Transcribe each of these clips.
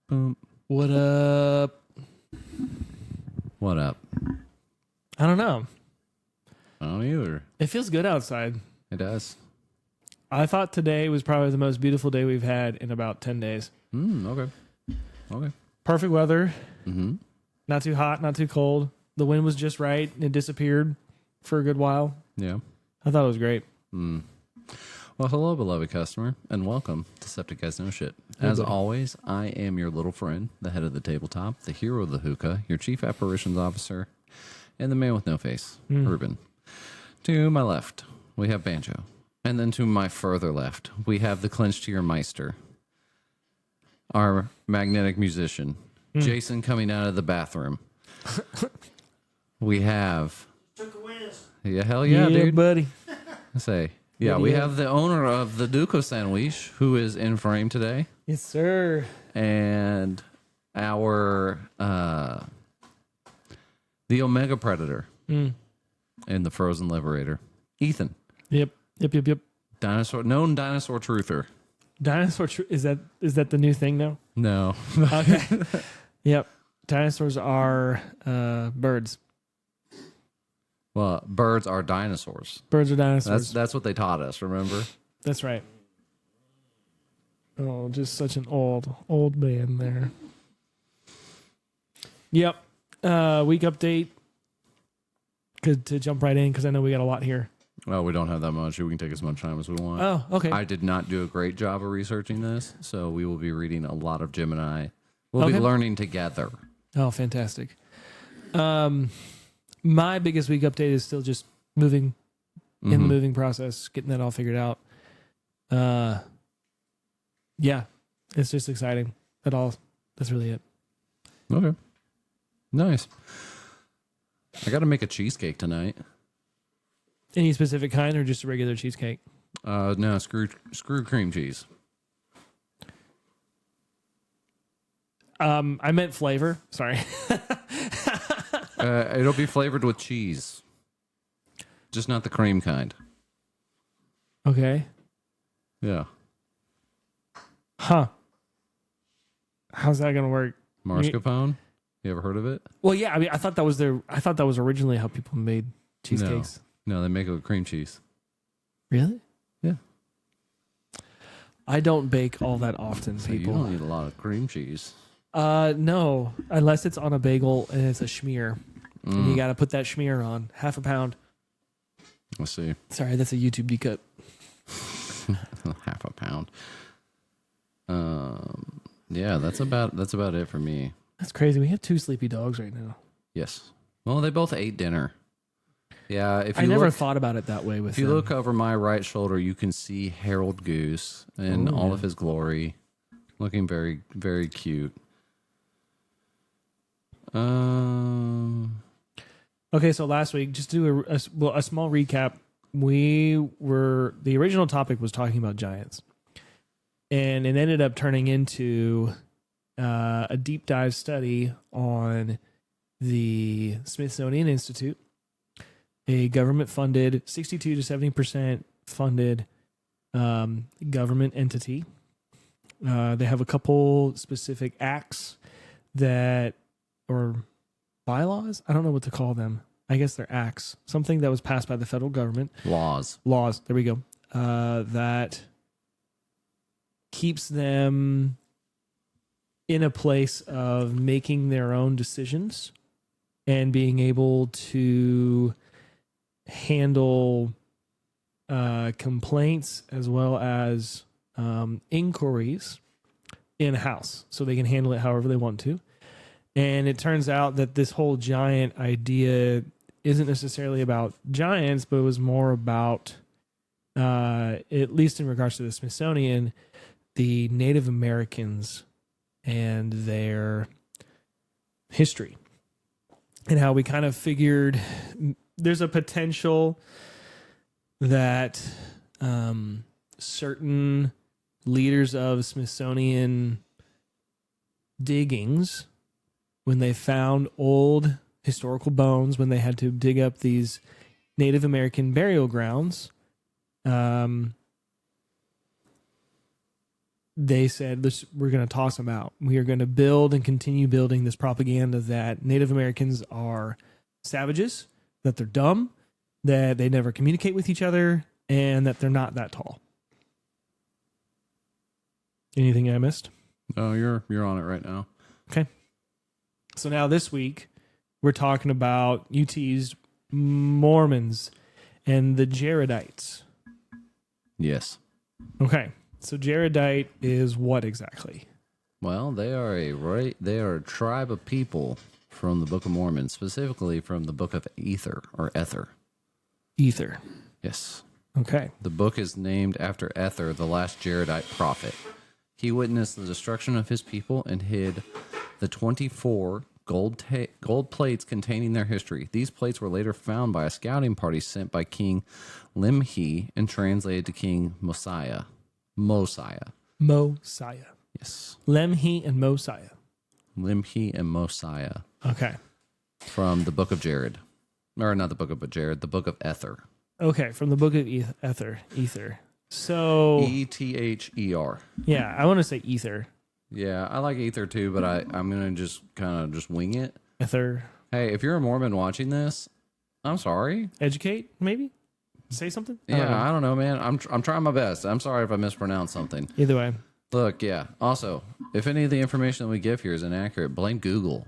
Boom. What up? What up? I don't know. I don't either. It feels good outside. It does. I thought today was probably the most beautiful day we've had in about 10 days. Okay. Okay. Perfect weather. Mm-hmm. Not too hot, not too cold. The wind was just right. It disappeared for a good while. Yeah. I thought it was great. Well, hello, beloved customer, and welcome to Septic Guys Know Shit. As always, I am your little friend, the head of the tabletop, the hero of the hookah, your chief apparitions officer, and the man with no face, Ruben. To my left, we have Banjo. And then to my further left, we have the clenched to your Meister, our magnetic musician, Jason coming out of the bathroom. We have... Yeah, hell yeah, dude. buddy. I say... Yeah, we have the owner of the Duco Sandwich, who is in frame today. Yes, sir. And our, the Omega Predator and the Frozen Liberator, Ethan. Yep. Known dinosaur truther. Dinosaur, is that the new thing now? No. Okay. Yep. Dinosaurs are birds. Well, birds are dinosaurs. Birds are dinosaurs. That's what they taught us, remember? That's right. Oh, just such an old man there. Yep. Week update. Good to jump right in because I know we got a lot here. Well, we don't have that much. We can take as much time as we want. Oh, okay. I did not do a great job of researching this, so we will be reading a lot of Jim and I. We'll be learning together. Oh, fantastic. My biggest week update is still just moving in the moving process, getting that all figured out. Yeah, it's just exciting. That's really it. Okay. Nice. I got to make a cheesecake tonight. Any specific kind or just a regular cheesecake? No, screw cream cheese. I meant flavor. Sorry. It'll be flavored with cheese. Just not the cream kind. Okay. Yeah. Huh. How's that gonna work? Mascarpone? You ever heard of it? Well, yeah. I mean, I thought that was originally how people made cheesecakes. No, they make it with cream cheese. Really? Yeah. I don't bake all that often, So people. you don't need a lot of cream cheese. No, unless it's on a bagel and it's a schmear. And you got to put that schmear on. Half a pound. Let's see. Sorry, that's a YouTube decut. Half a pound. Yeah, that's about it for me. That's crazy. We have 2 sleepy dogs right now. Yes. Well, they both ate dinner. Yeah, if you I never thought about it that way with If you look over my right shoulder, you can see Harold Goose in all of his glory, looking very, very cute. Okay, so last week, just to do a small recap. The original topic was talking about giants, and it ended up turning into a deep dive study on the Smithsonian Institute, a government-funded, 62 to 70% funded government entity. They have a couple specific acts or bylaws? I don't know what to call them. I guess they're acts. Something that was passed by the federal government. Laws. There we go. That keeps them in a place of making their own decisions and being able to handle complaints as well as inquiries in-house. So they can handle it however they want to. And it turns out that this whole giant idea isn't necessarily about giants, but it was more about, at least in regards to the Smithsonian, the Native Americans and their history. And how we kind of figured there's a potential that certain leaders of Smithsonian diggings, when they found old historical bones, when they had to dig up these Native American burial grounds, they said, we're going to toss them out. We are going to build and continue building this propaganda that Native Americans are savages, that they're dumb, that they never communicate with each other, and that they're not that tall. Anything I missed? Oh, you're on it right now. Okay. So now this week, we're talking about UT's Mormons and the Jaredites. Yes. Okay. So Jaredite is what exactly? Well, they are a tribe of people from the Book of Mormon, specifically from the Book of Ether or Ether. Ether. Yes. Okay. The book is named after Ether, the last Jaredite prophet. He witnessed the destruction of his people and hid the 24 gold plates containing their history. These plates were later found by a scouting party sent by King Limhi and translated to King Mosiah. Mosiah. Yes. Lemhi and Mosiah. Limhi and Mosiah. Okay. From the Book of Jared. Or not the Book of Jared, the Book of Ether. Okay, from the Book of Ether. So Ether. Yeah, I want to say Ether. Yeah, I like Ether too, but I'm going to just kind of just wing it. Ether. Hey, if you're a Mormon watching this, I'm sorry. Educate, maybe? Say something? I don't know, man. I'm trying my best. I'm sorry if I mispronounce something. Either way. Look, yeah. Also, if any of the information that we give here is inaccurate, blame Google.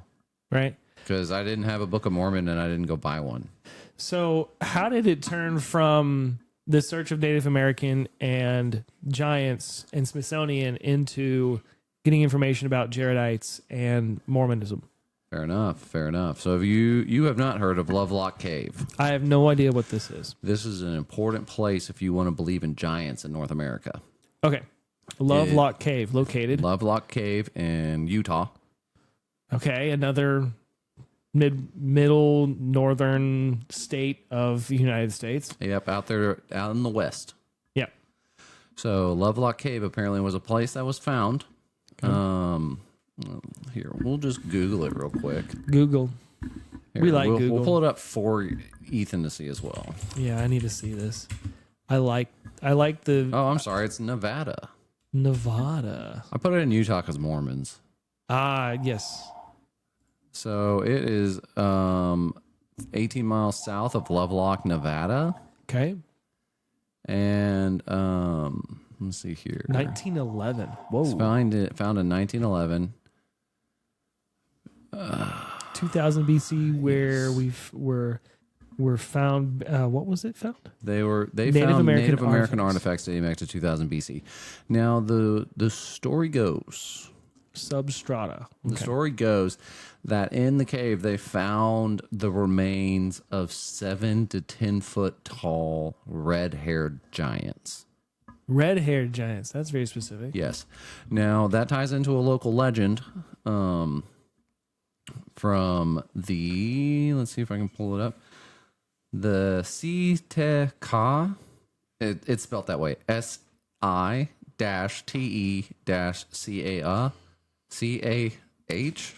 Right. Because I didn't have a Book of Mormon and I didn't go buy one. So how did it turn from the search of Native American and giants and Smithsonian into getting information about Jaredites and Mormonism? Fair enough. So if you have not heard of Lovelock Cave. I have no idea what this is. This is an important place if you want to believe in giants in North America. Okay. Lovelock Cave, located. Lovelock Cave in Utah. Okay, another middle northern state of the United States. Yep, out in the west. Yep. So Lovelock Cave apparently was a place that was found. Okay. Here, we'll just Google it real quick. Google. Here, Google. We'll pull it up for Ethan to see as well. Yeah, I need to see this. I like the Oh, I'm sorry. It's Nevada. Nevada. I put it in Utah because Mormons. Yes. So it is 18 miles south of Lovelock, Nevada. Okay. And let's see here. 1911. Whoa. It's found in 1911. 2000 BC, where we're found. What was it found? They found American Native American artifacts. artifacts dating back to 2000 BC. Now the story goes. Substrata. The story goes that in the cave they found the remains of 7 to 10 foot tall red-haired giants. Red-haired giants. That's very specific. Yes. Now that ties into a local legend from the, let's see if I can pull it up. The Siteka, it's spelled that way. SI-TE-CAH.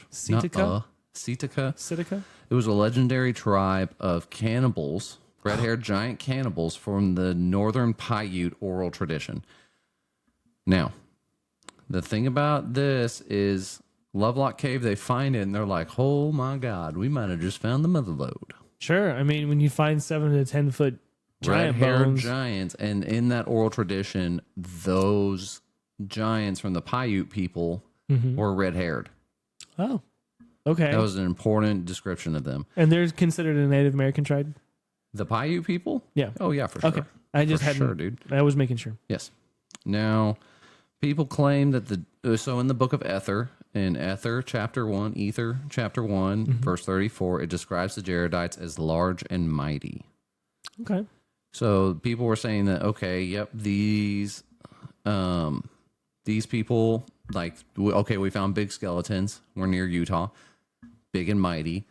Sitka? Sitka. Sitka? It was a legendary tribe of cannibals, red-haired giant cannibals from the northern Paiute oral tradition. Now, the thing about this is Lovelock Cave, they find it and they're like, oh my God, we might have just found the mother lode. Sure. I mean, when you find 7 to 10 foot giant red-haired bones. giants, and in that oral tradition, those giants from the Paiute people were red-haired. Oh, okay. That was an important description of them. And they're considered a Native American tribe? The Paiute people? Yeah. Oh, yeah, for sure. Okay. I just for hadn't. sure, dude. I was making sure. Yes. Now, people claim that so in the book of Ether, in Ether chapter 1, verse 34, it describes the Jaredites as large and mighty. Okay. So people were saying that, okay, yep, these people, we found big skeletons. We're near Utah, big and mighty.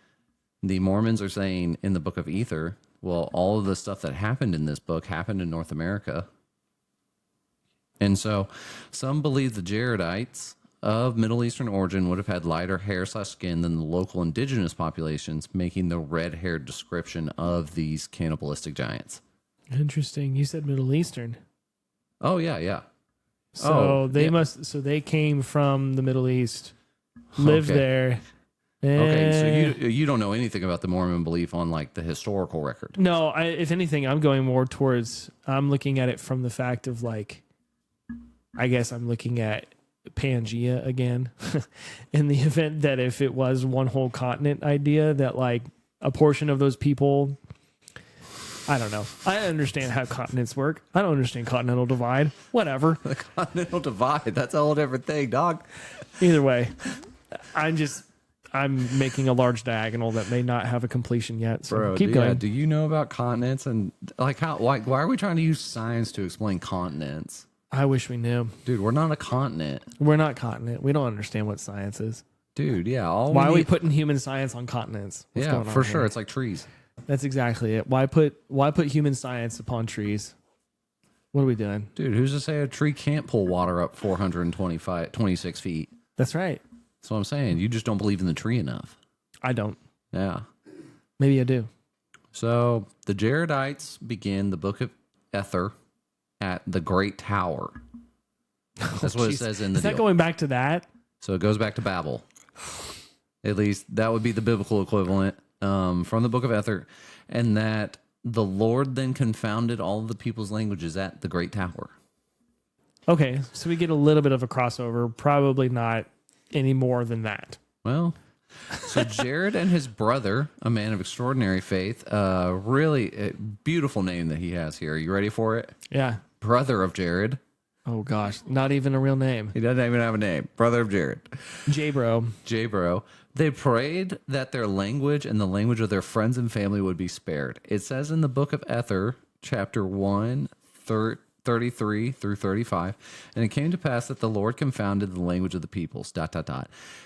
The Mormons are saying in the book of Ether, well, all of the stuff that happened in this book happened in North America. And so some believe the Jaredites of Middle Eastern origin would have had lighter hair/skin than the local indigenous populations, making the red-haired description of these cannibalistic giants. Interesting. You said Middle Eastern. Oh, yeah. So they yeah. must. So they came from the Middle East, lived Okay. there. Okay, so Eh, you don't know anything about the Mormon belief on like the historical record. no, if anything, I'm going more towards. I'm looking at it from the fact of like, I guess I'm looking at Pangea again, in the event that if it was one whole continent idea, that like a portion of those people. I don't know. I understand how continents work. I don't understand continental divide. Whatever. The continental divide, that's a whole different thing, dog. Either way, I'm making a large diagonal that may not have a completion yet. So Bro, keep going. do you know about continents and like how why are we trying to use science to explain continents? I wish we knew. Dude, we're not a continent. We're not continent. We don't understand what science is. Dude, yeah. Why are we putting human science on continents? What's Yeah, going on for here? sure. It's like trees. That's exactly it. Why put human science upon trees? What are we doing? Dude, who's to say a tree can't pull water up 26 feet? That's right. That's what I'm saying. You just don't believe in the tree enough. I don't. Yeah. Maybe I do. So the Jaredites begin the book of Ether at the Great Tower. That's what it says in the Is that deal. going back to that? So it goes back to Babel. At least that would be the biblical equivalent from the book of Ether. And that the Lord then confounded all of the people's languages at the Great Tower. Okay, so we get a little bit of a crossover. Probably not any more than that. Well, so Jared and his brother, a man of extraordinary faith, really a beautiful name that he has here. You ready for it? Yeah. Brother of Jared. Oh gosh, not even a real name. He doesn't even have a name. Brother of Jared. J-Bro. J-Bro. They prayed that their language and the language of their friends and family would be spared. It says in the book of Ether, chapter 1, 33 through 35, and it came to pass that the Lord confounded the language of the peoples, ...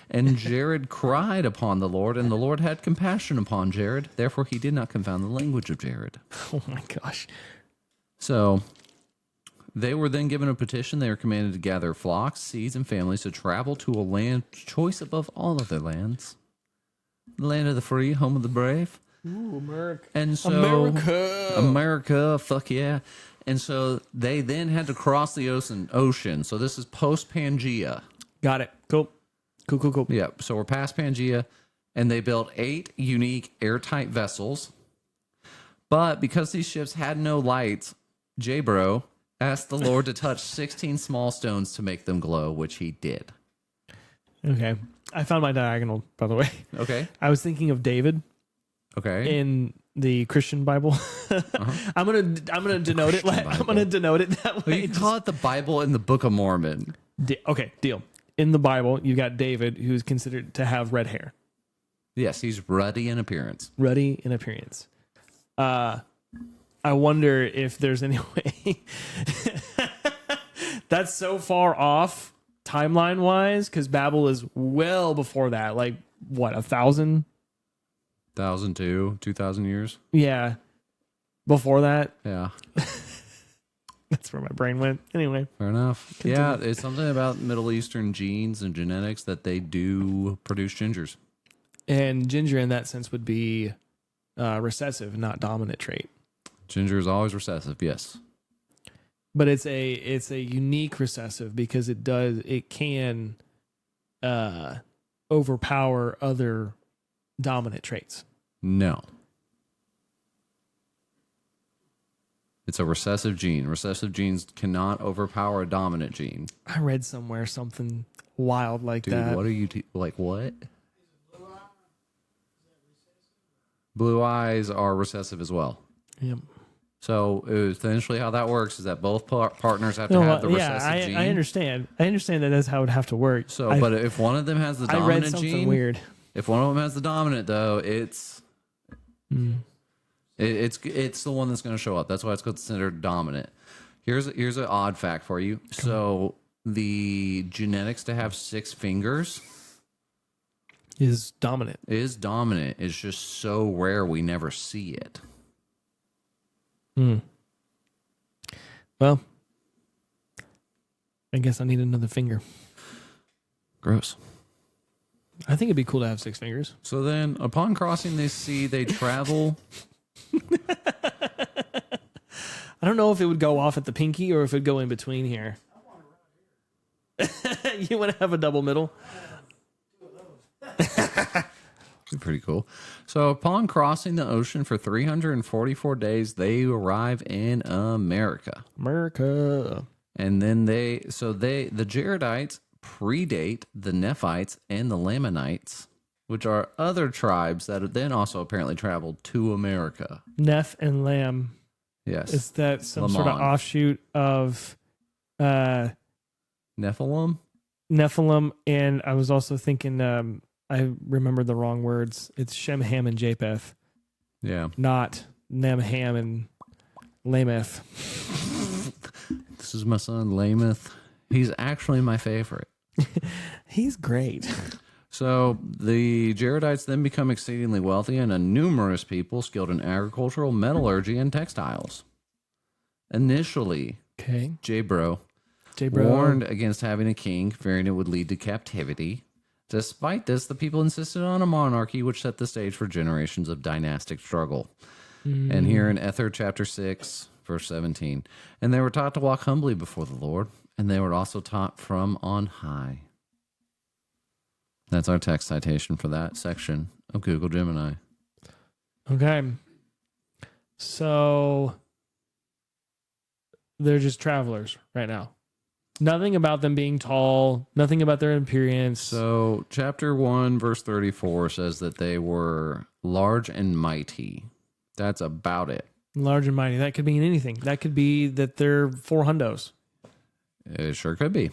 And Jared cried upon the Lord, and the Lord had compassion upon Jared. Therefore, he did not confound the language of Jared. Oh my gosh. So they were then given a petition. They were commanded to gather flocks, seeds, and families to travel to a land choice above all other lands, the land of the free, home of the brave. Ooh, America. And so America. fuck yeah. And so they then had to cross the ocean. So this is post Pangea. Got it. Cool. Cool. Yeah. So we're past Pangea, and they built 8 unique airtight vessels. But because these ships had no lights, J-Bro asked the Lord to touch 16 small stones to make them glow, which he did. Okay. I found my diagonal, by the way. Okay. I was thinking of David Okay. in the Christian Bible. I'm gonna denote it. Christian I'm gonna denote it that Well, way. you can call it the Bible in the Book of Mormon. Okay, deal. In the Bible, you got David, who's considered to have red hair, Yes, he's ruddy in appearance. ruddy in appearance. I wonder if there's any way that's so far off timeline wise, because Babel is well before that. Like what, 1,000? 1,002, 2,000 years. Yeah, before that. Yeah. That's where my brain went. Anyway, Fair enough. Yeah, it's something about Middle Eastern genes and genetics that they do produce gingers. and ginger in that sense would be recessive, not dominant trait. Ginger is always recessive, yes. But it's a unique recessive because it can overpower other dominant traits. No. It's a recessive gene. Recessive genes cannot overpower a dominant gene. I read somewhere something wild like Dude, that. what are you... like, what? Blue eyes are recessive as well. Yep. So essentially how that works is that both partners have to have the recessive gene. I understand. I understand that that's how it would have to work. So, but if one of them has the I read dominant something gene... weird. If one of them has the dominant, though, it's the one that's going to show up. That's why it's considered dominant. Here's an odd fact for you. So the genetics to have 6 fingers Is dominant. is dominant. It's just so rare we never see it. Well, I guess I need another finger. Gross. I think it'd be cool to have 6 fingers. So then, upon crossing this sea, they travel. I don't know if it would go off at the pinky or if it'd go in between here. You want to have a double middle? Pretty cool. So upon crossing the ocean for 344 days, they arrive in America. And then the Jaredites predate the Nephites and the Lamanites, which are other tribes that then also apparently traveled to America. Neph and Lam. Yes. Is that some sort of offshoot of Nephilim? Nephilim, and I was also thinking, I remembered the wrong words. It's Shem, Ham, and Japheth. Yeah. Not Nem, Ham, and Lameth. This is my son, Lameth. He's actually my favorite. He's great. So the Jaredites then become exceedingly wealthy and a numerous people skilled in agricultural, metallurgy, and textiles. Initially, J-Bro warned against having a king, fearing it would lead to captivity. Despite this, the people insisted on a monarchy, which set the stage for generations of dynastic struggle. And here in Ether chapter 6, verse 17, and they were taught to walk humbly before the Lord, and they were also taught from on high. That's our text citation for that section of Google Gemini. Okay. So they're just travelers right now. Nothing about them being tall, nothing about their appearance. So chapter 1, verse 34 says that they were large and mighty. That's about it. Large and mighty. That could mean anything. That could be that they're 4 hundos. It sure could be.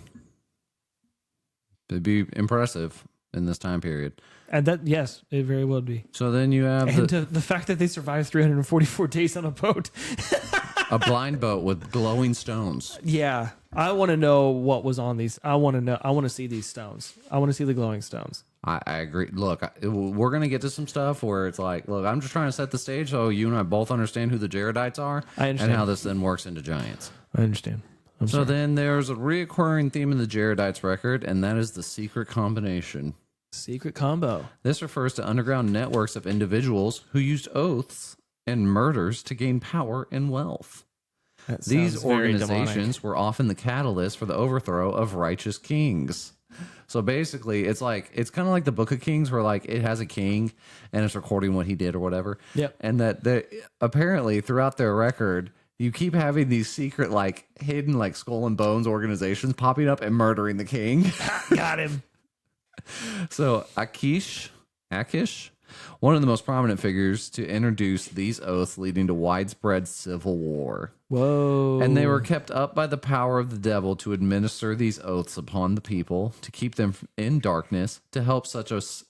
It'd be impressive in this time period. And that, yes, it very well would be. So then you have the fact that they survived 344 days on a boat. a blind boat with glowing stones. Yeah. I want to know what was on these. I want to see these stones. I want to see the glowing stones. I agree. Look, we're going to get to some stuff where it's like, look, I'm just trying to set the stage so you and I both understand who the Jaredites are and how this then works into giants. I understand. Then there's a reoccurring theme in the Jaredites record, and that is the secret combination. Secret combo. This refers to underground networks of individuals who used oaths and murders to gain power and wealth. These organizations were often the catalyst for the overthrow of righteous kings. So basically, it's kind of like the Book of Kings, where like it has a king and it's recording what he did or whatever. Yep. And that apparently throughout their record, you keep having these secret, like hidden, like Skull and Bones organizations popping up and murdering the king. Got him. So Akish, one of the most prominent figures to introduce these oaths, leading to widespread civil war. Whoa. And they were kept up by the power of the devil to administer these oaths upon the people, to keep them in darkness, to help such as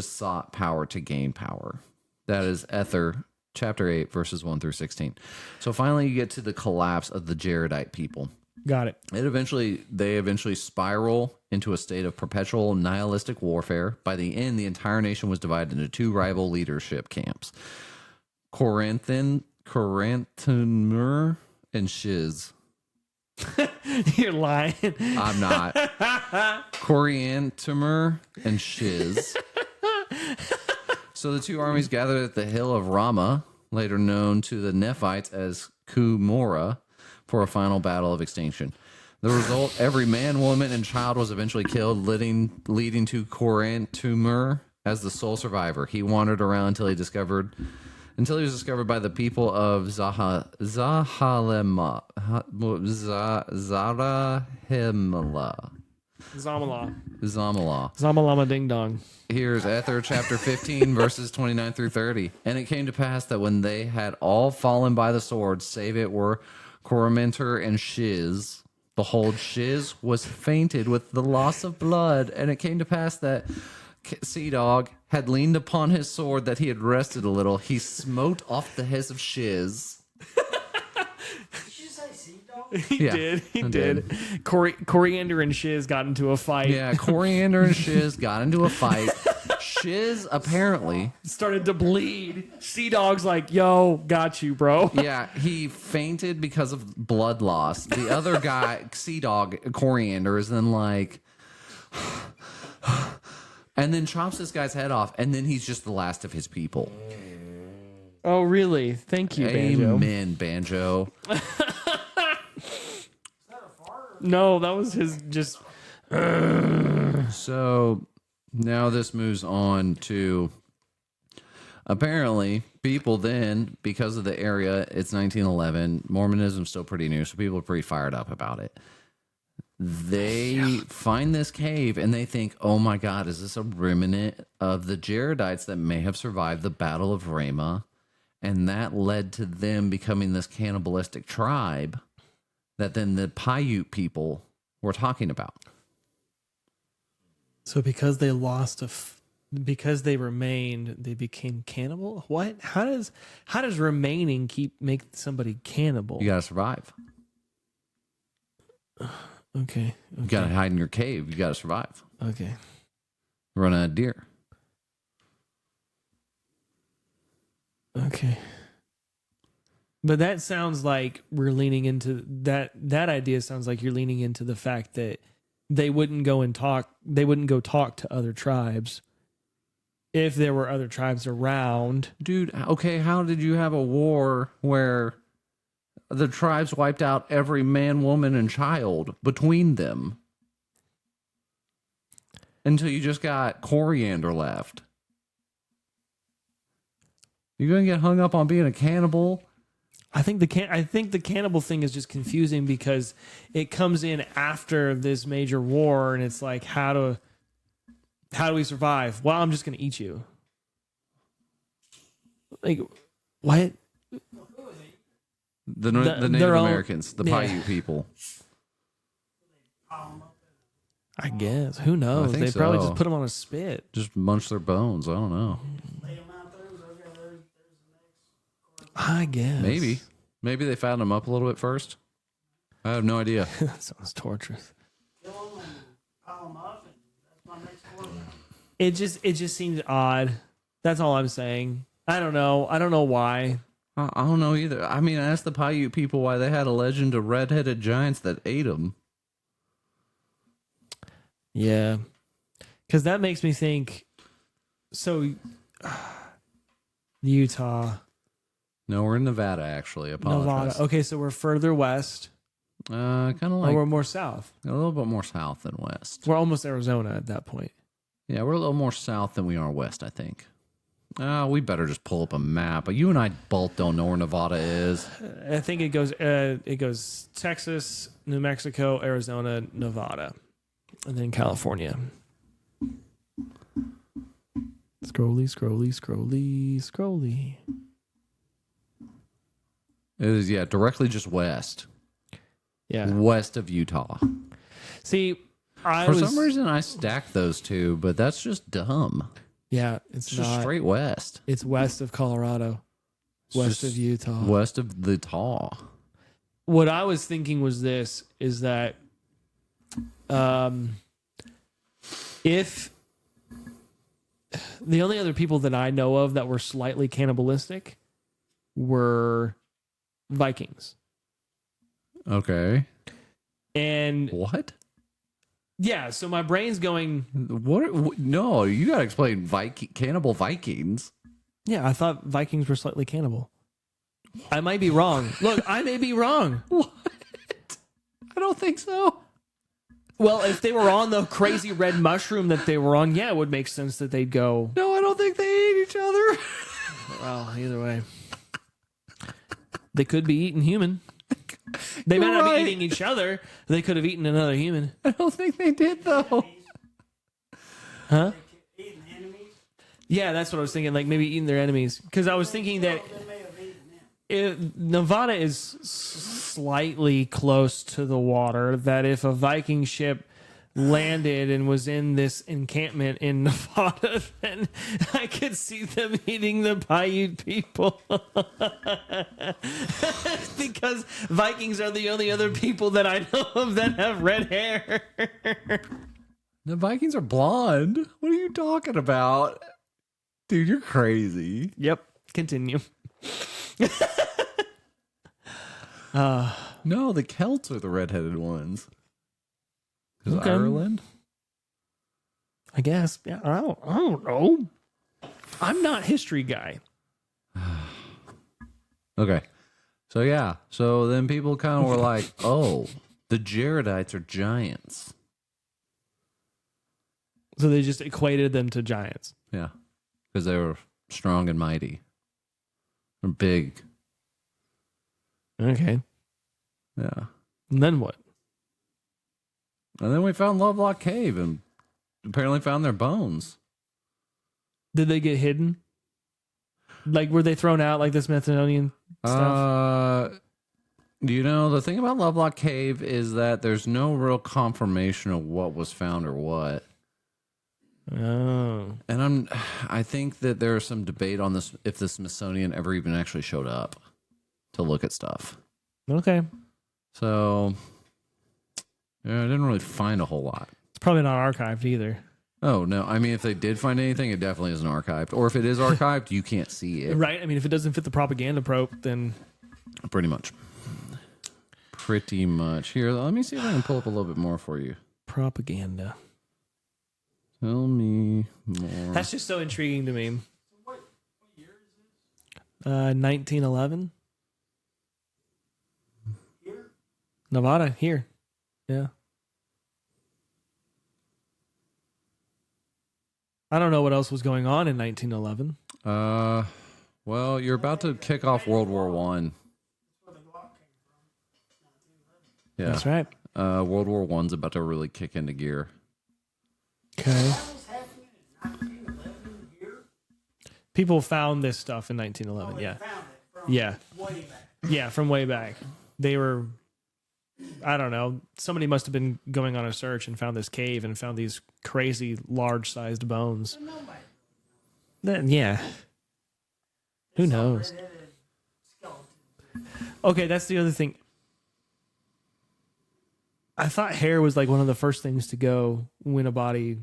sought power to gain power. That is Ether chapter 8, verses 1 through 16. So finally you get to the collapse of the Jaredite people. Got it. They eventually spiral into a state of perpetual nihilistic warfare. By the end, the entire nation was divided into 2 rival leadership camps: Corinthmer and Shiz. You're lying. I'm not. Corinthmer and Shiz. So the 2 armies gathered at the hill of Ramah, later known to the Nephites as Cumorah, for a final battle of extinction. The result, every man, woman, and child was eventually killed, leading to Corinthmer as the sole survivor. He wandered around until he was discovered by the people of Zarahemla. Zamalama ding dong. Here's Ether chapter 15, verses 29 through 30. And it came to pass that when they had all fallen by the sword, save it were Coromentor and Shiz, behold, Shiz was fainted with the loss of blood. And it came to pass that Sea Dog had leaned upon his sword, that he had rested a little. He smote off the head of Shiz. He did. Coriander and Shiz got into a fight. Yeah, Coriander and Shiz got into a fight. Shiz apparently started to bleed. Sea Dog's like, yo, got you, bro. Yeah, he fainted because of blood loss. The other guy, Sea Dog, Coriander, is then like, and then chops this guy's head off, and then he's just the last of his people. Oh, really? Thank you, Banjo. Amen, Banjo. No, that was his just. So now this moves on to apparently people then, because of the area, it's 1911. Mormonism's still pretty new, so people are pretty fired up about it. They find this cave and they think, oh my God, is this a remnant of the Jaredites that may have survived the Battle of Ramah? And that led to them becoming this cannibalistic tribe that then the Paiute people were talking about. So because they lost because they remained, they became cannibal. What? How does remaining make somebody cannibal? You gotta survive. Okay. You gotta hide in your cave. You gotta survive. Okay. Run out of deer. Okay. But that sounds like we're leaning into that idea sounds like you're leaning into the fact that they wouldn't go talk to other tribes if there were other tribes around. Dude, okay, how did you have a war where the tribes wiped out every man, woman, and child between them until you just got Coriander left? You're going to get hung up on being a cannibal? I think the cannibal thing is just confusing because it comes in after this major war, and it's like, how do we survive? Well, I'm just going to eat you. Like, what? The Native Americans, the Paiute people. I guess. Who knows? They probably just put them on a spit. Just munch their bones. I don't know. I guess. Maybe they fattened them up a little bit first. I have no idea. That sounds torturous. It just seems odd. That's all I'm saying. I don't know why. I don't know either. I mean, ask the Paiute people why they had a legend of red-headed giants that ate them. Yeah. Because that makes me think, so Utah. No, we're in Nevada, actually. Apologize. Nevada. Okay, so we're further west. Kind of like... Or we're more south. A little bit more south than west. We're almost Arizona at that point. Yeah, we're a little more south than we are west, I think. We better just pull up a map. But you and I both don't know where Nevada is. I think it goes Texas, New Mexico, Arizona, Nevada, and then California. Scrolly. It is, yeah, directly just west. Yeah. West of Utah. See, For some reason, I stacked those two, but that's just dumb. Yeah, it's just not. Straight west. It's west of Colorado. West of Utah. West of the Taw. What I was thinking was this, is that if the only other people that I know of that were slightly cannibalistic were Vikings. Okay. And what? Yeah, so my brain's going... What? No, you got to explain cannibal Vikings. Yeah, I thought Vikings were slightly cannibal. I might be wrong. Look, I may be wrong. What? I don't think so. Well, if they were on the crazy red mushroom that they were on, yeah, it would make sense that they'd go... No, I don't think they ate each other. Well, either way. They could be eating human. They might not be eating each other. They could have eaten another human. I don't think they did, though. Huh? Eating enemies? Yeah, that's what I was thinking. Like maybe eating their enemies. Because I was thinking that Nevada is slightly close to the water. That if a Viking ship landed and was in this encampment in Nevada, then I could see them eating the Paiute people. Because Vikings are the only other people that I know of that have red hair. The Vikings are blonde. What are you talking about? Dude, you're crazy. Yep. Continue. No, the Celts are the redheaded ones. Is Okay. Ireland? I guess. Yeah, I don't know. I'm not history guy. Okay. So, yeah. So then people kind of were like, oh, The Jaredites are giants. So they just equated them to giants. Yeah. Because they were strong and mighty. They're big. Okay. Yeah. And then what? And then we found Lovelock Cave and apparently found their bones. Did they get hidden? Like, were they thrown out like the Smithsonian stuff? The thing about Lovelock Cave is that there's no real confirmation of what was found or what. Oh. And I think that there's some debate on this, if the Smithsonian ever even actually showed up to look at stuff. Okay. So, yeah, I didn't really find a whole lot. It's probably not archived either. Oh, no. I mean, if they did find anything, it definitely isn't archived. Or if it is archived, you can't see it. Right? I mean, if it doesn't fit the propaganda probe, then... Pretty much. Pretty much. Here, let me see if I can pull up a little bit more for you. Propaganda. Tell me more. That's just so intriguing to me. What year is this? 1911. Here? Nevada, here. Yeah. I don't know what else was going on in 1911. Well, you're about to kick off World War One. Yeah, that's right. World War One's about to really kick into gear. Okay. People found this stuff in 1911. Yeah. Yeah. Yeah, from way back. They were, I don't know, somebody must have been going on a search and found this cave and found these crazy large-sized bones. Then, yeah. Who knows? Okay, that's the other thing. I thought hair was like one of the first things to go when a body...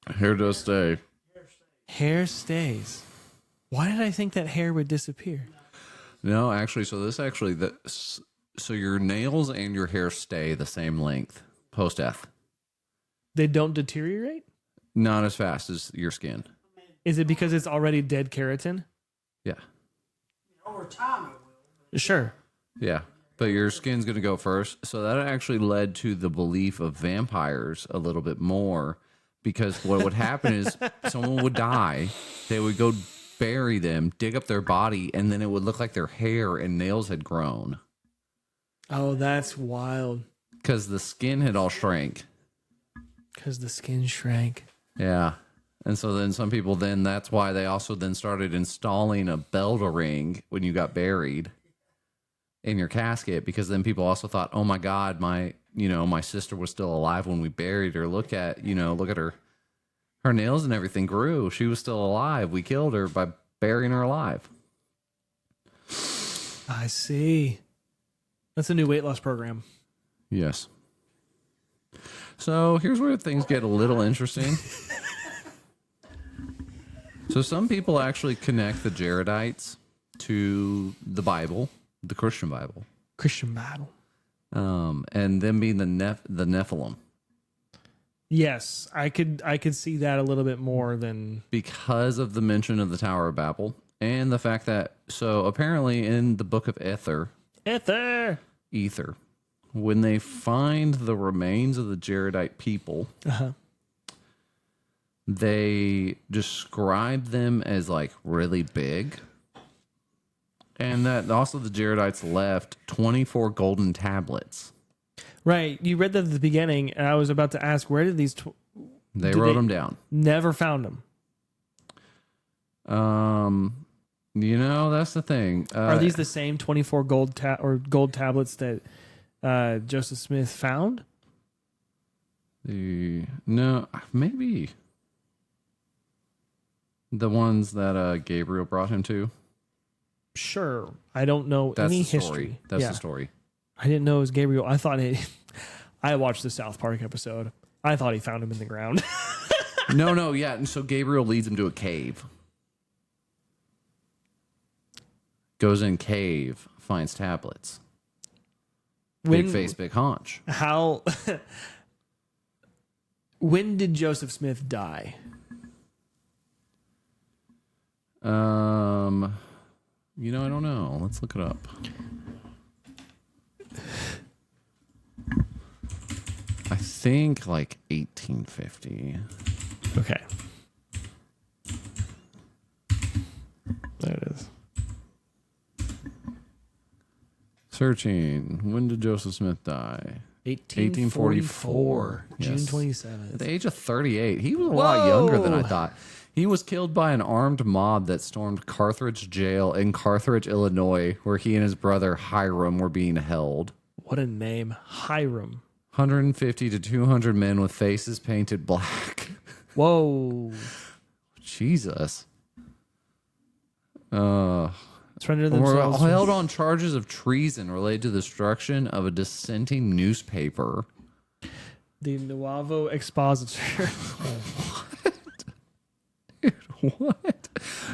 Hair does stay. Hair stays. Why did I think that hair would disappear? No, actually, so your nails and your hair stay the same length post-death. They don't deteriorate? Not as fast as your skin. Is it because it's already dead keratin? Yeah. Over time it will. Sure. Yeah. But your skin's going to go first. So that actually led to the belief of vampires a little bit more, because what would happen is someone would die, they would go bury them, dig up their body, and then it would look like their hair and nails had grown. Oh, that's wild. Because the skin had all shrank. Because the skin shrank. Yeah. And so then some people that's why they also then started installing a bell ring when you got buried in your casket, because then people also thought, oh my God, my sister was still alive when we buried her. Look at her. Her nails and everything grew. She was still alive. We killed her by burying her alive. I see. That's a new weight loss program. Yes. So here's where things get a little interesting. So some people actually connect the Jaredites to the Bible, the Christian Bible. Christian Bible. And them being the Nephilim. Yes, I could see that a little bit more than... Because of the mention of the Tower of Babel and the fact that, so apparently in the book of Ether, when they find the remains of the Jaredite people, they describe them as like really big. And that also the Jaredites left 24 golden tablets. Right. You read that at the beginning, and I was about to ask, where did these... They wrote them down. Never found them. That's the thing. Are these the same 24 gold tablets that Joseph Smith found? No, maybe. The ones that Gabriel brought him to. Sure. I don't know any history. That's the story. I didn't know it was Gabriel. I watched the South Park episode. I thought he found him in the ground. No, yeah. And so Gabriel leads him to a cave. Goes in cave, finds tablets. Big face, big haunch. How... When did Joseph Smith die? You know, I don't know. Let's look it up. I think like 1850. Okay. There it is. Searching. When did Joseph Smith die? 1844. June Yes. 27th. At the age of 38. He was a lot younger than I thought. He was killed by an armed mob that stormed Carthage Jail in Carthage, Illinois, where he and his brother Hiram were being held. What a name. Hiram. 150 to 200 men with faces painted black. Whoa. Jesus. Surrender Were themselves. held on charges of treason related to the destruction of a dissenting newspaper. The Nuovo Expositor. What?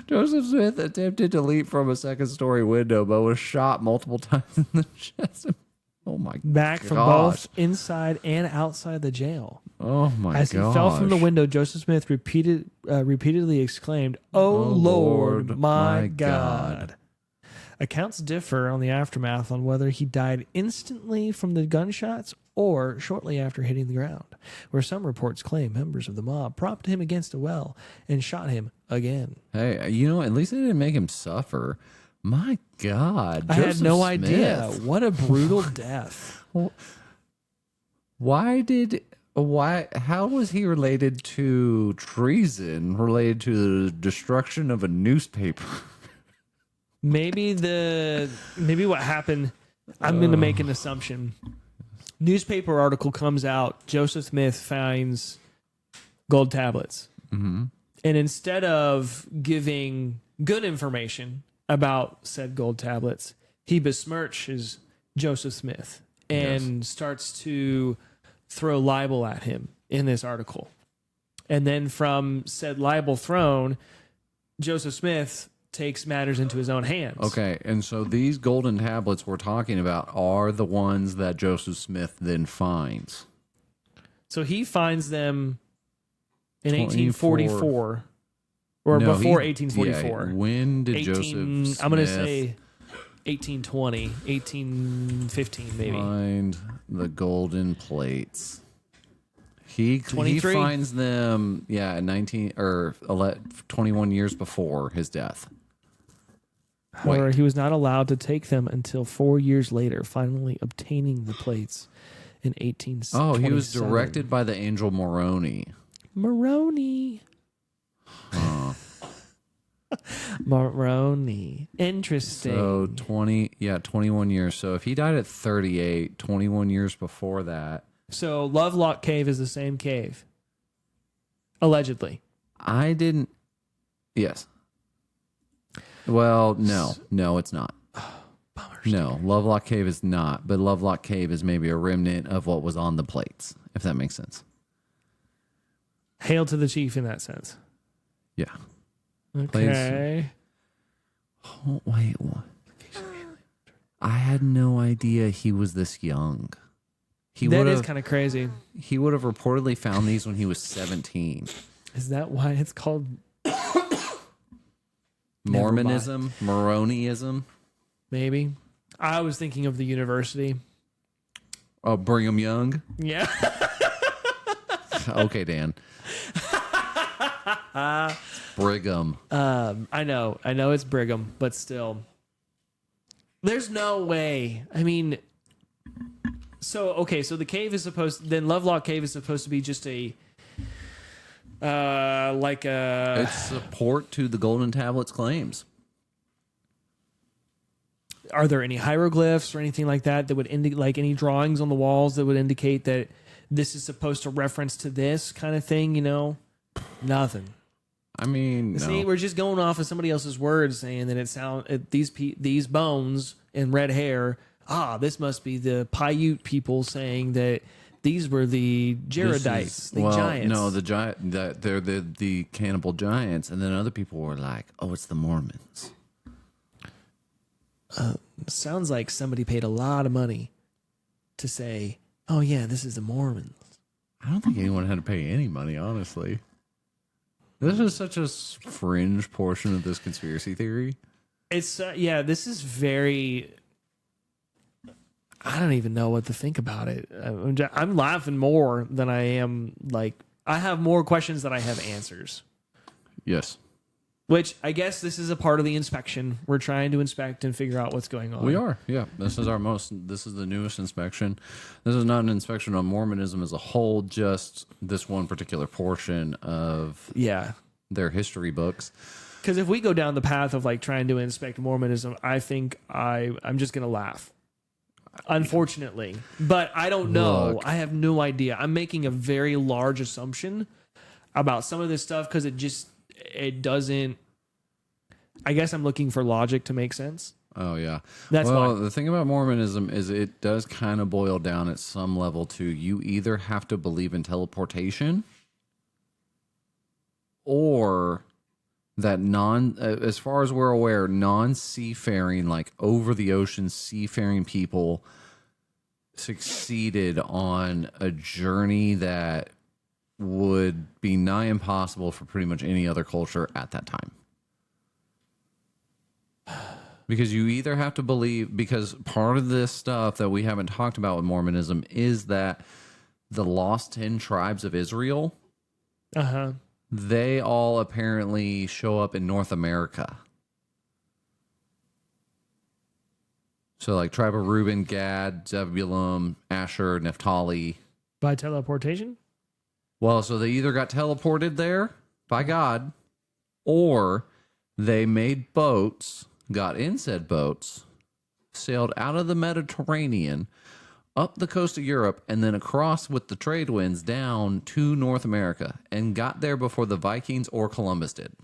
Joseph Smith attempted to leap from a second-story window, but was shot multiple times in the chest. Oh my! Back from gosh. both inside and outside the jail. Oh my! As he fell from the window, Joseph Smith repeatedly exclaimed, "Oh Lord, my God!" Accounts differ on the aftermath on whether he died instantly from the gunshots or shortly after hitting the ground, where some reports claim members of the mob propped him against a well and shot him again. Hey, you know, at least they didn't make him suffer. My God, I had Joseph no Smith. idea. What a brutal death. How was he related to treason, related to the destruction of a newspaper? Maybe what happened, I'm going to make an assumption. Newspaper article comes out, Joseph Smith finds gold tablets. Mm-hmm. And instead of giving good information about said gold tablets, he besmirches Joseph Smith and starts to throw libel at him in this article. And then from said libel thrown, Joseph Smith takes matters into his own hands. Okay, and so these golden tablets we're talking about are the ones that Joseph Smith then finds. So he finds them in 24. 1844 or No, before he- 1844. Yeah, when did Joseph Smith I'm going to say 1820, 1815 maybe. find the golden plates? He 23? finds them, 21 years before his death. However, he was not allowed to take them until 4 years later, finally obtaining the plates in 1827. Oh, he was directed by the angel Moroni. Moroni. Huh. Moroni. Interesting. So 21 years. So if he died at 38, 21 years before that. So Lovelock Cave is the same cave. Allegedly. I didn't. Yes. Well, no, it's not. Bummer. No, Lovelock Cave is not, but Lovelock Cave is maybe a remnant of what was on the plates, if that makes sense. Hail to the chief in that sense. Yeah. Okay. Oh, wait, what? I had no idea he was this young. That is kind of crazy. He would have reportedly found these when he was 17. Is that why it's called Mormonism, Moroniism. maybe? I was thinking of the university. Oh, Brigham Young. Yeah. Okay, Dan. Brigham. I know it's Brigham, but still. There's no way. I mean, so the cave is Lovelock Cave is supposed to be just a It's support to the Golden Tablets claims. Are there any hieroglyphs or anything like that would indicate, like any drawings on the walls that would indicate that this is supposed to reference to this kind of thing? You know, nothing. I mean, no. See, we're just going off of somebody else's words, saying that these bones and red hair. This must be the Paiute people saying that these were the Jaredites, giants. No, the giant. They're the cannibal giants, and then other people were like, "Oh, it's the Mormons." Sounds like somebody paid a lot of money to say, "Oh yeah, this is the Mormons." I don't think anyone had to pay any money, honestly. This is such a fringe portion of this conspiracy theory. It's yeah. This is very. I don't even know what to think about it. I'm laughing more than I am like. I have more questions than I have answers. Yes. Which I guess this is a part of the inspection. We're trying to inspect and figure out what's going on. We are, yeah. This is the newest inspection. This is not an inspection on Mormonism as a whole, just this one particular portion of their history books. Because if we go down the path of like trying to inspect Mormonism, I think I'm just gonna laugh. Unfortunately, but I don't know. Look. I have no idea. I'm making a very large assumption about some of this stuff because it doesn't. I guess I'm looking for logic to make sense. Oh, yeah. That's well, why. the thing about Mormonism is it does kind of boil down at some level to you either have to believe in teleportation or that as far as we're aware, non-seafaring, like over the ocean seafaring people succeeded on a journey that would be nigh impossible for pretty much any other culture at that time. Because you either have to believe, because part of this stuff that we haven't talked about with Mormonism is that the lost 10 tribes of Israel, they all apparently show up in North America. So like tribe of Reuben, Gad, Zebulun, Asher, Naphtali. By teleportation? Well, so they either got teleported there by God, or they made boats, got in said boats, sailed out of the Mediterranean, up the coast of Europe, and then across with the trade winds down to North America, and got there before the Vikings or Columbus did.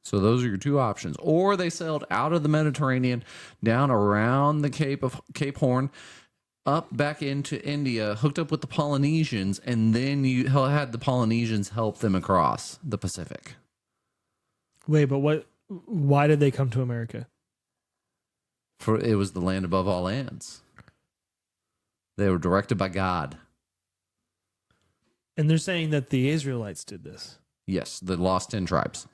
So those are your two options. Or they sailed out of the Mediterranean, down around the Cape Horn, up back into India, hooked up with the Polynesians, and then you had the Polynesians help them across the Pacific. Wait, but why did they come to America? For it was the land above all lands. They were directed by God. And they're saying that the Israelites did this. Yes, the lost 10 tribes.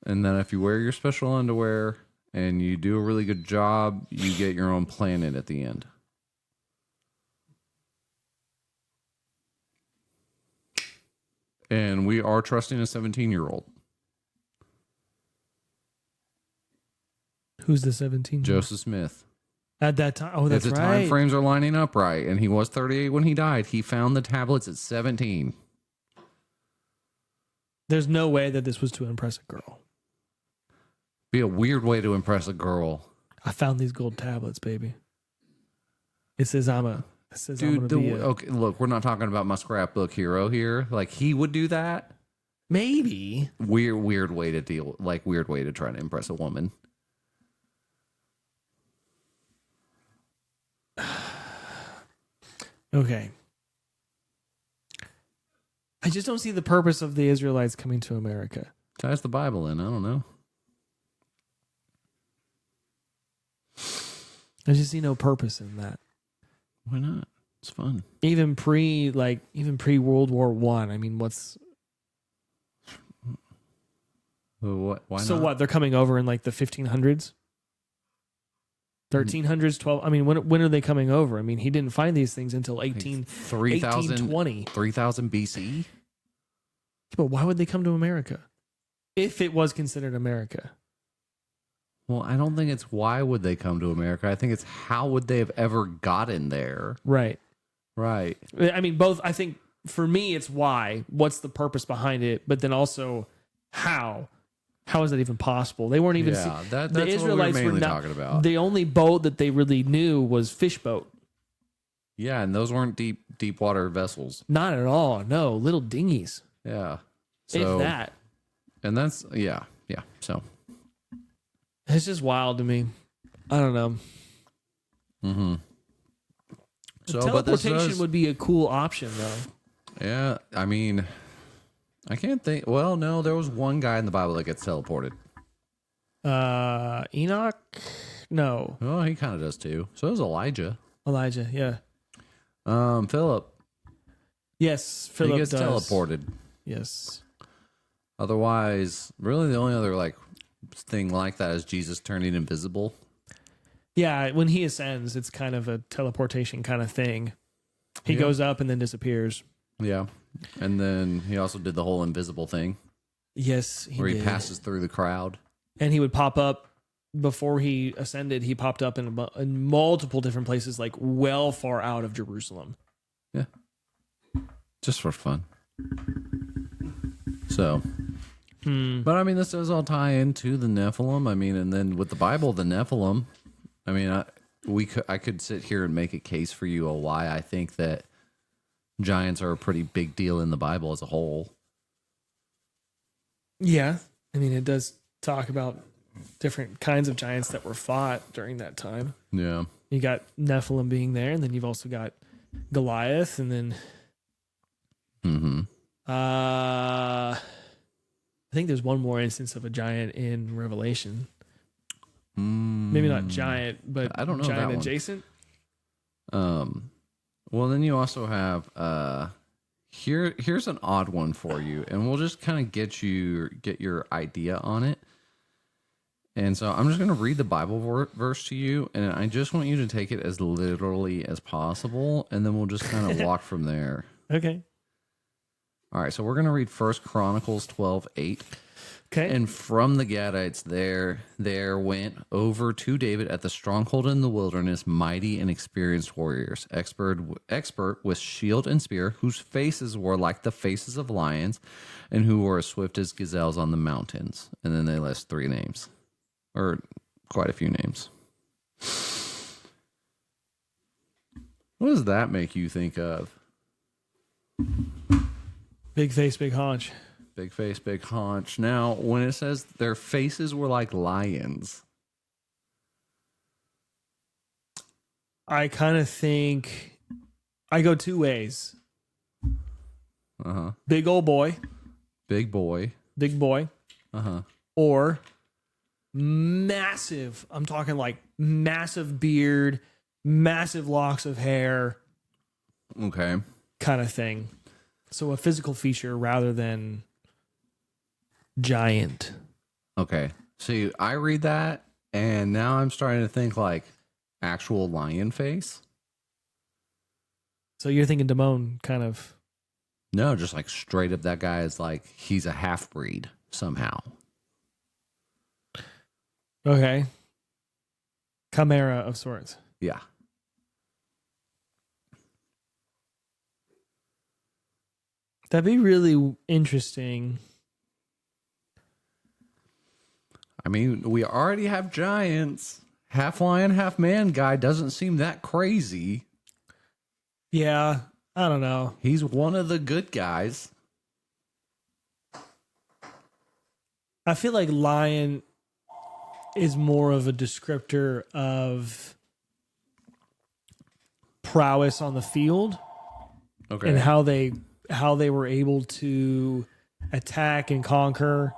And then if you wear your special underwear and you do a really good job, you get your own planet at the end. And we are trusting a 17-year-old. Who's the 17? Joseph Smith. At that time? Oh, that's if the right. time frames are lining up right, and he was 38 when he died, he found the tablets at 17. There's no way that this was to impress a girl. Be a weird way to impress a girl. I found these gold tablets, baby. It says I'm a. It says Dude, I'm gonna be a, okay, look, we're not talking about my scrapbook hero here. Like, he would do that. maybe. Weird way to deal. Like, weird way to try to impress a woman. Okay. I just don't see the purpose of the Israelites coming to America. Ties the Bible in. I don't know. I just see no purpose in that. Why not? It's fun. Even pre World War One. I mean, what's Why so not? what? They're coming over in like the 1500s, 1300s, 12. I mean, when are they coming over? I mean, he didn't find these things until 1820. 3000 BC? But why would they come to America if it was considered America? Well, I don't think it's why would they come to America. I think it's how would they have ever gotten there. Right. Right. I mean, both. I think for me, it's why. What's the purpose behind it? But then also, how? How is that even possible? They weren't even. Yeah, that's the Israelites what we're mainly not, talking about. The only boat that they really knew was fish boat. Yeah, and those weren't deep water vessels. Not at all. No, little dinghies. Yeah. If that. And that's yeah. So It's just wild to me. I don't know. mm-hmm. So Teleportation would be a cool option, though. Yeah, I mean, I can't think. Well, no, there was one guy in the Bible that gets teleported. Enoch? No. Oh, he kind of does too. So does Elijah. Elijah, yeah. Philip. Yes, He Philip gets does. teleported. Yes. Otherwise, really the only other like thing like that is Jesus turning invisible. Yeah, when he ascends, it's kind of a teleportation kind of thing. He goes up and then disappears. Yeah. And then he also did the whole invisible thing Yes, where he did. passes through the crowd. And he would pop up before he ascended. He popped up in multiple different places, like well far out of Jerusalem. Yeah. Just for fun. So, but I mean, this does all tie into the Nephilim. I mean, and then with the Bible, the Nephilim, I mean, I could sit here and make a case for you of why I think that giants are a pretty big deal in the Bible as a whole. Yeah. I mean, it does talk about different kinds of giants that were fought during that time. Yeah. You got Nephilim being there, and then you've also got Goliath, and then I think there's one more instance of a giant in Revelation. Maybe not giant, but I don't know giant that one. adjacent. Well, then you also have here's an odd one for you, and we'll just kind of get your idea on it. And so I'm just going to read the Bible verse to you, and I just want you to take it as literally as possible, and then we'll just kind of walk from there. Okay. All right, so we're going to read 1 Chronicles 12:8. Okay. And from the Gadites there went over to David at the stronghold in the wilderness, mighty and experienced warriors, expert with shield and spear, whose faces were like the faces of lions, and who were as swift as gazelles on the mountains. And then they list 3 names, or quite a few names. What does that make you think of? Big face, big haunch. Big face, big haunch. Now, when it says their faces were like lions, I kind of think I go 2 ways. Big old boy, big boy, or massive. I'm talking like massive beard, massive locks of hair, okay, kind of thing. So a physical feature rather than giant. okay. See, I read that, and now I'm starting to think like actual lion face. So you're thinking Damone kind of. No, just like straight up that guy is like, he's a half-breed somehow. Okay. Chimera of sorts. Yeah. That'd be really interesting. I mean, we already have giants. Half lion, half man guy doesn't seem that crazy. Yeah, I don't know. He's one of the good guys. I feel like lion is more of a descriptor of prowess on the field, Okay. and how they were able to attack and conquer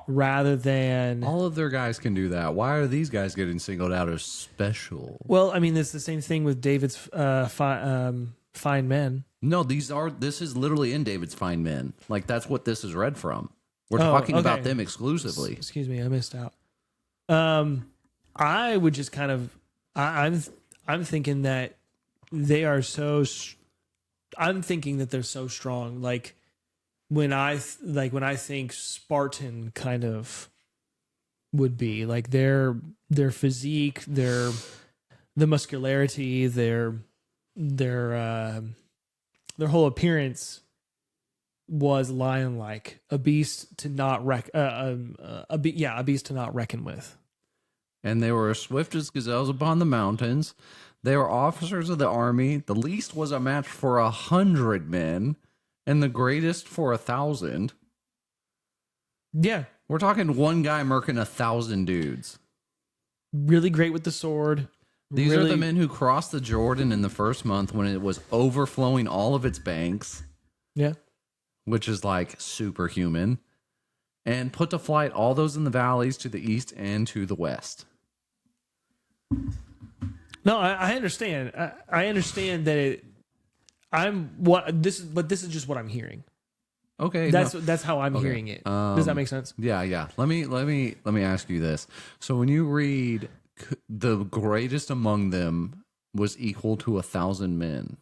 rather than. All of their guys can do that. Why are these guys getting singled out as special? Well, I mean, it's the same thing with David's fine men. No, this is literally in David's Fine Men. Like, that's what this is read from. We're Oh, talking about okay. them exclusively. Excuse me, I missed out. I would just kind of. I'm thinking that they are so. I'm thinking that they're so strong. Like when I think Spartan kind of would be like their physique, the muscularity, their whole appearance was lion-like, a beast to not a beast to not reckon with. And they were as swift as gazelles upon the mountains. They were officers of the army. The least was a match for 100 men, and the greatest for 1,000. Yeah, We're talking one guy murking 1,000 dudes. really great with the sword. These are Really- the men who crossed the Jordan in the first month when it was overflowing all of its banks, Yeah. which is like superhuman. and put to flight all those in the valleys to the east and to the west. No, I understand. I understand that but this is just what I'm hearing. Okay, That's how I'm hearing it. Does that make sense? Yeah. Let me ask you this. So when you read the greatest among them was equal to 1,000 men,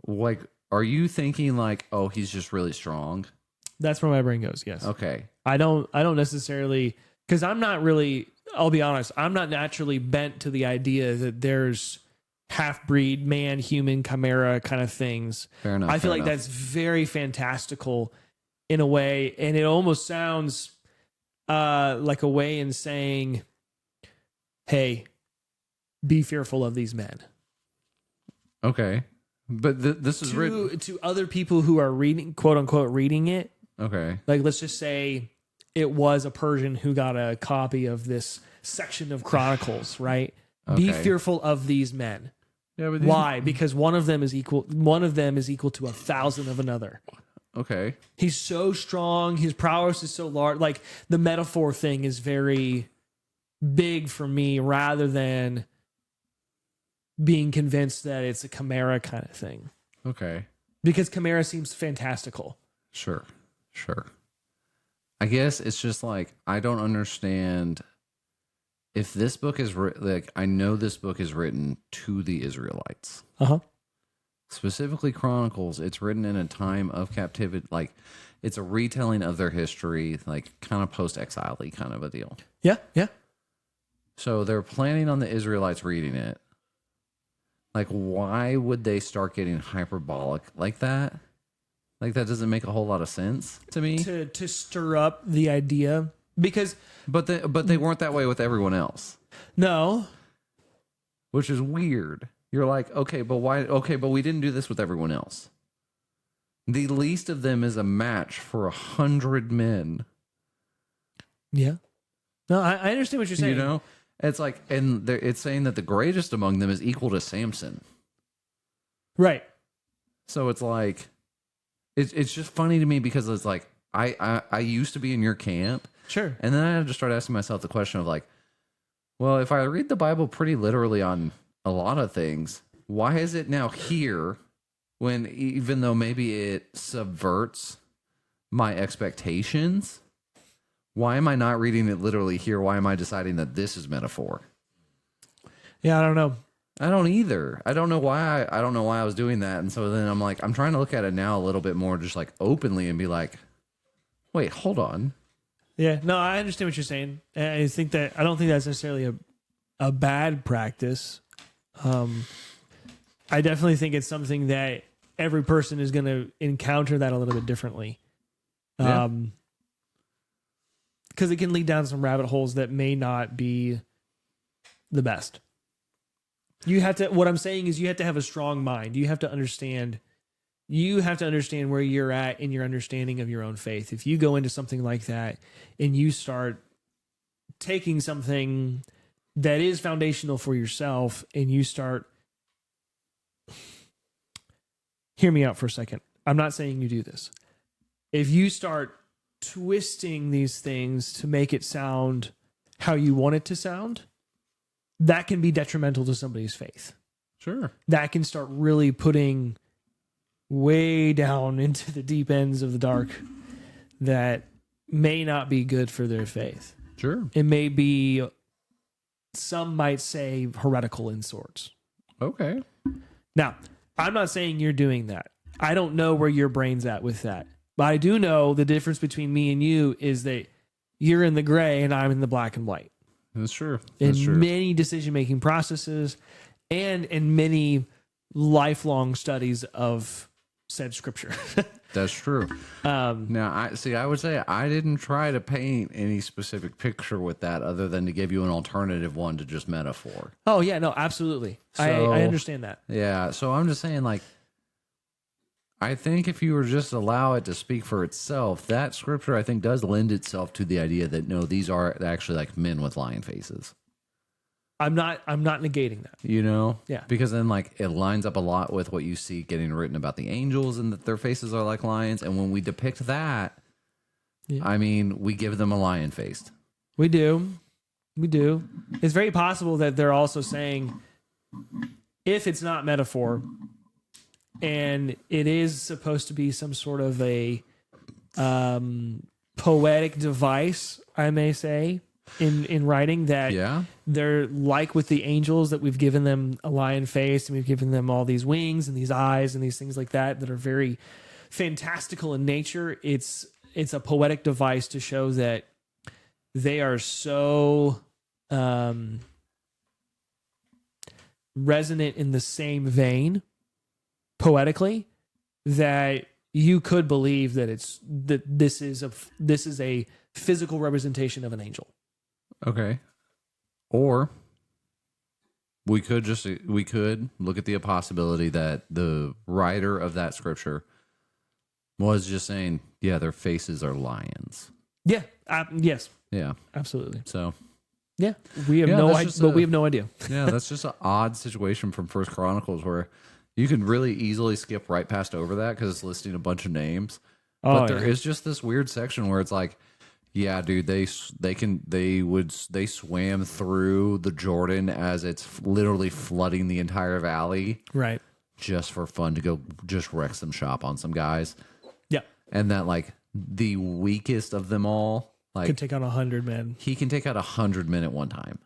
like, are you thinking like, oh, he's just really strong? That's where my brain goes. Yes. Okay. I don't necessarily, because I'm not really. I'll be honest. I'm not naturally bent to the idea that there's half-breed, man, human, chimera kind of things. Fair enough. I feel like that's very fantastical in a way, and it almost sounds like a way in saying, "Hey, be fearful of these men." Okay, but this is written to other people who are reading, quote unquote, reading it. Okay, like let's just say it was a Persian who got a copy of this section of Chronicles, right? Okay. Be fearful of these men. Yeah, but why? Because one of them is equal to 1,000 of another. Okay. He's so strong. His prowess is so large. Like the metaphor thing is very big for me, rather than being convinced that it's a chimera kind of thing. Okay. Because chimera seems fantastical. Sure. I guess it's just like, I don't understand if this book is like, I know this book is written to the Israelites. Specifically Chronicles, it's written in a time of captivity. Like, it's a retelling of their history, like kind of post-exile-y kind of a deal. Yeah. So they're planning on the Israelites reading it. Like, why would they start getting hyperbolic like that? Like, that doesn't make a whole lot of sense to me. To stir up the idea, because But they weren't that way with everyone else. No. Which is weird. You're like, okay, but why? Okay, but we didn't do this with everyone else. The least of them is a match for 100 men. Yeah. No, I understand what you're saying. You know, it's like, and it's saying that the greatest among them is equal to Samson. Right. So it's like, it's just funny to me because it's like, I used to be in your camp. Sure. And then I had to start asking myself the question of like, well, if I read the Bible pretty literally on a lot of things, why is it now here when, even though maybe it subverts my expectations, why am I not reading it literally here? Why am I deciding that this is metaphor? Yeah, I don't know. I don't either. I don't know why. I don't know why I was doing that. And so then I'm like, I'm trying to look at it now a little bit more, just like openly, and be like, wait, hold on. Yeah, no, I understand what you're saying. I don't think that's necessarily a bad practice. I definitely think it's something that every person is going to encounter that a little bit differently. Because it can lead down some rabbit holes that may not be the best. What I'm saying is you have to have a strong mind. You have to understand where you're at in your understanding of your own faith. If you go into something like that and you start taking something that is foundational for yourself and you start... Hear me out for a second. I'm not saying you do this. If you start twisting these things to make it sound how you want it to sound, that can be detrimental to somebody's faith. Sure. That can start really putting way down into the deep ends of the dark that may not be good for their faith. Sure. It may be, some might say, heretical in sorts. Okay. Now, I'm not saying you're doing that. I don't know where your brain's at with that. But I do know the difference between me and you is that you're in the gray and I'm in the black and white. That's true. In many decision-making processes and in many lifelong studies of said scripture. That's true. Now, I would say I didn't try to paint any specific picture with that other than to give you an alternative one to just metaphor. Oh, yeah, no, absolutely. I understand that. Yeah, so I'm just saying, like, I think if you were just allow it to speak for itself, that scripture, I think, does lend itself to the idea that, no, these are actually like men with lion faces. I'm not negating that. You know? Yeah. Because then, like, it lines up a lot with what you see getting written about the angels and that their faces are like lions. And when we depict that, Yeah. I mean, we give them a lion face. We do. We do. It's very possible that they're also saying, if it's not metaphor, and it is supposed to be some sort of a poetic device, I may say, in writing, that Yeah. they're like with the angels, that we've given them a lion face and we've given them all these wings and these eyes and these things like that are very fantastical in nature. It's a poetic device to show that they are so resonant in the same vein poetically that you could believe that this is a physical representation of an angel. Okay. Or we could look at the possibility that the writer of that scripture was just saying, yeah, their faces are lions. Yeah. Yes. Yeah. Absolutely. So Yeah. We have no idea, but we have no idea. yeah, that's just an odd situation from First Chronicles where you can really easily skip right past over that because it's listing a bunch of names. But there is just this weird section where it's like, yeah, dude, they swam through the Jordan as it's literally flooding the entire valley, Right. just for fun to go just wreck some shop on some guys, Yeah. and that like the weakest of them all, like Could take on 100 men. he can take out 100 men at one time.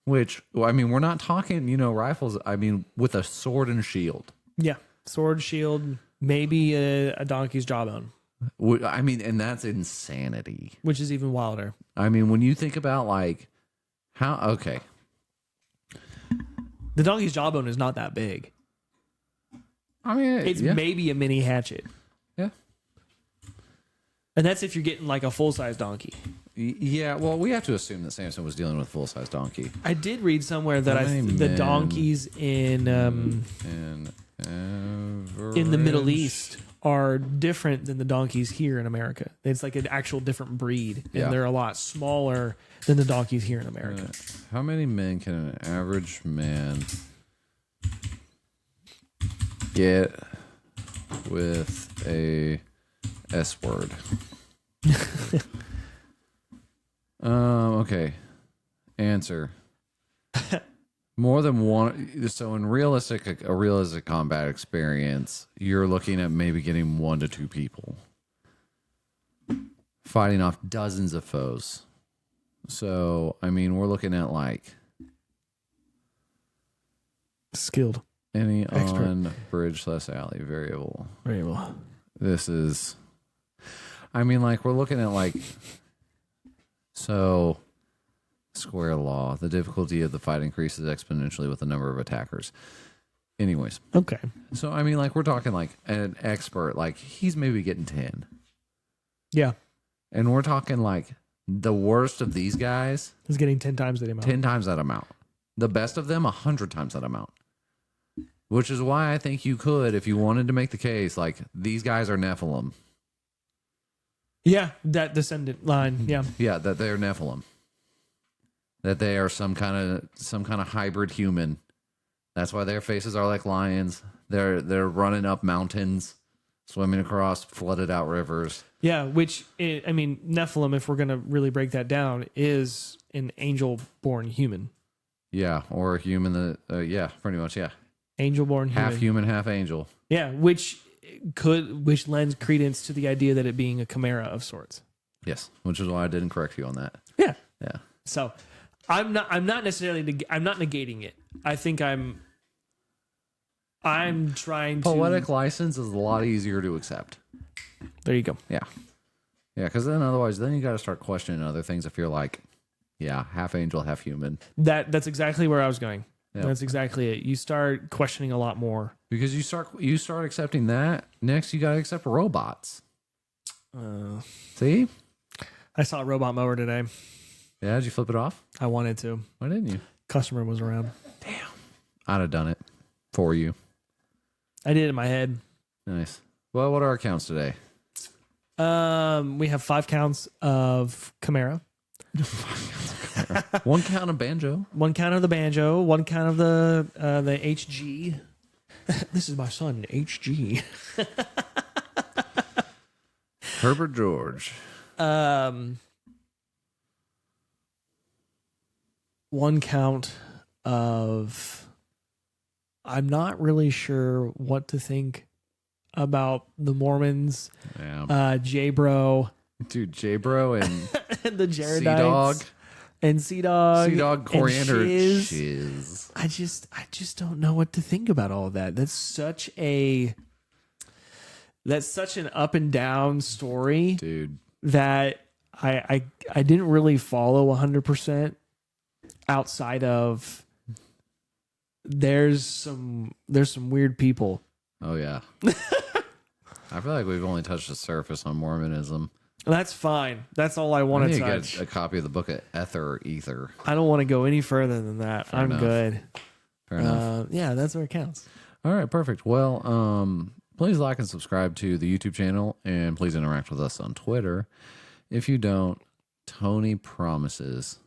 Which, I mean, we're not talking, rifles. I mean, with a sword and shield. Yeah. Sword, shield, maybe a donkey's jawbone, I mean, and that's insanity. which is even wilder. I mean, when you think about like okay, The donkey's jawbone is not that big. I mean, It's yeah. maybe a mini hatchet. Yeah. And that's if you're getting like a full-size donkey. Yeah, well, we have to assume that Samson was dealing with a full-size donkey. I did read somewhere that How many the men donkeys in And the Middle East are different than the donkeys here in America. It's like an actual different breed, and Yeah. they're a lot smaller than the donkeys here in America. How many men can an average man get with a S word? Okay. Answer. More than one. So in a realistic combat experience, you're looking at maybe getting 1 to 2 people fighting off dozens of foes. So, I mean, we're looking at like Skilled. any Expert. on bridge/alley variable. Very well. This is, I mean, like we're looking at like, so square law, the difficulty of the fight increases exponentially with the number of attackers. Anyways, Okay. so I mean, like we're talking like an expert, like he's maybe getting 10. Yeah. And we're talking like the worst of these guys, He's getting 10 times that amount. 10 times that amount. The best of them, 100 times that amount. Which is why I think you could, if you wanted to make the case, like these guys are Nephilim. Yeah, that descendant line. Yeah. Yeah, that they're Nephilim. That they are some kind of hybrid human. That's why their faces are like lions. They're running up mountains, swimming across flooded out rivers. Yeah, which, I mean, Nephilim, if we're going to really break that down, is an angel-born human. Yeah, or a human that, yeah, pretty much, yeah. Angel-born human. Half human, half angel. Yeah, which lends credence to the idea that it being a chimera of sorts. Yes, which is why I didn't correct you on that. Yeah. Yeah. So I'm not negating it. I think I'm trying to. Poetic license is a lot easier to accept. There you go. Yeah. Yeah, because then otherwise, then you got to start questioning other things if you're like, yeah, half angel, half human. That's exactly where I was going. Yep. That's exactly it. You start questioning a lot more. Because you start accepting that. Next, you got to accept robots. See? I saw a robot mower today. Yeah, did you flip it off? I wanted to. Why didn't you? Customer was around. Damn. I'd have done it for you. I did it in my head. Nice. Well, what are our counts today? We have 5 counts of Chimera. 1 count of banjo. 1 count of the banjo. 1 count of the HG. This is my son, HG. Herbert George. one count of I'm not really sure what to think about the Mormons, Yeah. J-Bro, Dude, J-Bro and and the Jaredites, Sea-Dog. and Sea-Dog, Sea-Dog, coriander, and shiz. Shiz. I just don't know what to think about all that. That's such an up and down story, Dude. that I didn't really follow 100% outside of there's some weird people. Oh, yeah. I feel like we've only touched the surface on Mormonism. That's fine. That's all I want I to need touch. to get a copy of the book of Ether or Ether. I don't want to go any further than that. Fair I'm enough. good. Fair enough. Yeah, that's where it counts. All right, perfect. Well, please like and subscribe to the YouTube channel, and please interact with us on Twitter. If you don't, Tony promises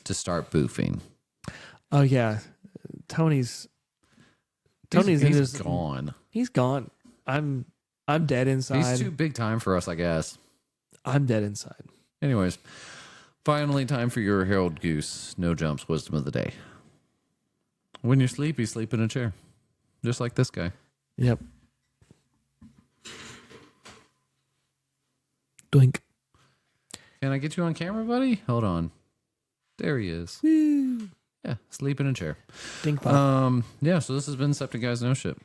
to start boofing. Oh yeah, Tony's he's gone. He's gone. I'm dead inside. He's too big time for us, I guess. I'm dead inside. Anyways, finally, time for your Harold Goose No Jumps wisdom of the day. When you're sleepy, sleep in a chair, just like this guy. Yep. Doink. Can I get you on camera, buddy? Hold on. There he is. Woo. Yeah, sleep in a chair. Dink pop. Yeah, so this has been Septic Guys No Shit.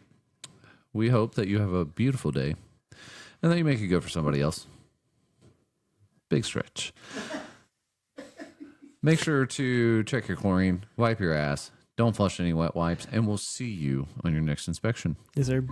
We hope that you have a beautiful day and that you make it good for somebody else. Big stretch. Make sure to check your chlorine, wipe your ass, don't flush any wet wipes, and we'll see you on your next inspection. Is there